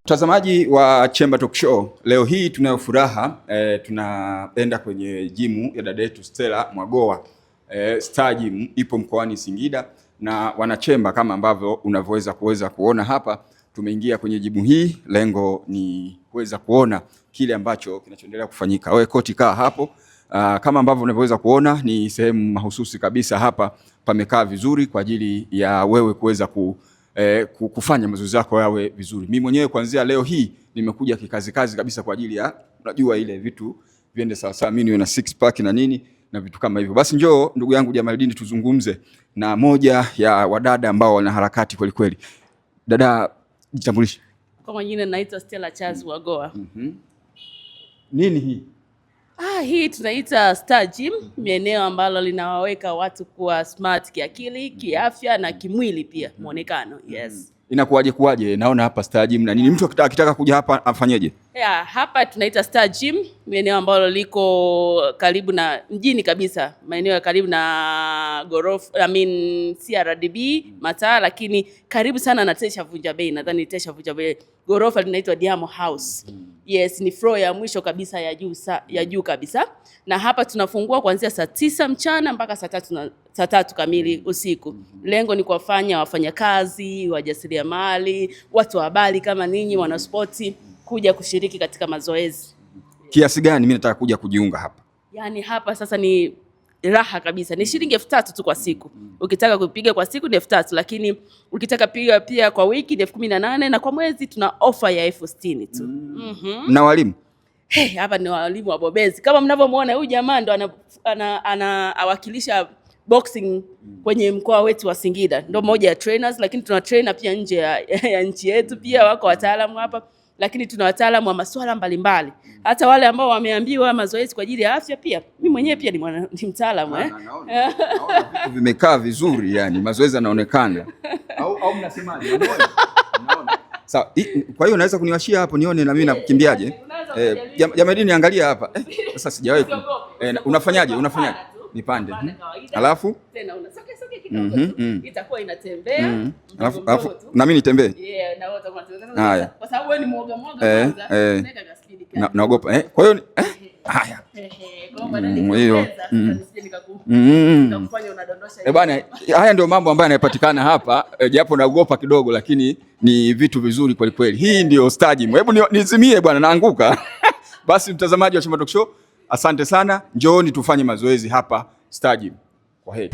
Mtazamaji wa Chemba Talk Show, leo hii tunayo furaha tunaenda kwenye jimu ya dada yetu Stella Mwagoa. Star Gym ipo mkoani Singida na wanachemba kama ambavyo unavyoweza kuona hapa. Tumeingia kwenye jimu hii, lengo ni kuweza kuona kile ambacho kinachoendelea kufanyika. Wewe koti kaa hapo. Kama ambavyo unavyoweza kuona ni sehemu mahususi kabisa hapa, pamekaa vizuri kwa ajili ya wewe kuweza kufanya mazoezi yako yawe vizuri. Mimi mwenyewe kuanzia leo hii nimekuja kikazi kabisa kwa ajili ya unajua ile vitu viende sawa sawa, mimi niwe na six pack na nini na vitu kama hivyo. Basi njoo ndugu yangu Jamaldini tuzungumze na moja ya wadada ambao wana harakati kweli kweli. Dada, jitambulishe. Kwa majina naitwa Stella Charles Mwagoa. Nini hii? Hii tunaita Star Gym, ni eneo ambalo linawaweka watu kuwa smart kiakili, kiafya na kimwili pia, muonekano. Yes. Inakuwaje? Naona hapa Star Gym na nini? Mtu akitaka kuja hapa afanyeje? Hapa tunaita Star Gym, ni eneo ambalo liko karibu na mjini kabisa, maeneo ya karibu na Gorofa, CRDB Mataa, lakini karibu sana na Tesha Vunja Bei. Nadhani Tesha Vunja Bei. Gorofa linaitwa Diamo House. Yes, ni floor ya mwisho kabisa ya juu kabisa. Na hapa tunafungua kuanzia saa 9 mchana mpaka saa 3 kamili usiku. Lengo ni kuwafanya wafanyakazi, wajasiriamali, watu wa habari kama ninyi, wanasporti kuja kushiriki katika mazoezi. Kiasi gani mimi nataka kuja kujiunga hapa? Yaani hapa sasa ni raha kabisa. Ni shilingi 3,000 tu kwa siku. Ukitaka kupiga kwa siku ni 3,000, lakini ukitaka piga pia kwa wiki ni 18,000, na kwa mwezi tuna offer ya 60,000 tu. Na walimu? Hapa ni walimu wabobezi. Kama mnavyomuona huyu jamaa ndo anawakilisha boxing kwenye mkoa wetu wa Singida. Ndio mmoja ya trainers, lakini tuna trainer pia nje ya nchi yetu pia wako wataalamu hapa. Lakini tuna wataalamu wa masuala mbalimbali. Hata wale ambao wameambiwa mazoezi kwa ajili ya afya pia. Mimi mwenyewe pia ni mtaalamu Naona vitu vimekaa vizuri, yani mazoezi yanaonekana. Au mnasemaje? Naona. Sawa, kwa hiyo naweza kuniwashia hapo nione na mimi nakimbiaje? Jamani niangalia hapa. Sasa sijawahi. Unafanyaje? Nipande. Alafu tena unasoka kidogo. Itakuwa inatembea. Alafu na mimi nitembee. Na wote wanatembea. Kwa sababu wewe ni mwoga unaweka gas speed kali. Naogopa. Kwa hiyo haya. Kwa hiyo nikakufanya unadondosha. Bwana, haya ndio mambo ambayo yanapatikana hapa, japo naogopa kidogo, lakini ni vitu vizuri kweli kweli. Hii ndio Star Gym. Hebu nizimie bwana, naanguka. Basi mtazamaji wa Chemba Talk Show, asante sana. Njooni tufanye mazoezi hapa Star Gym. Kwaheri.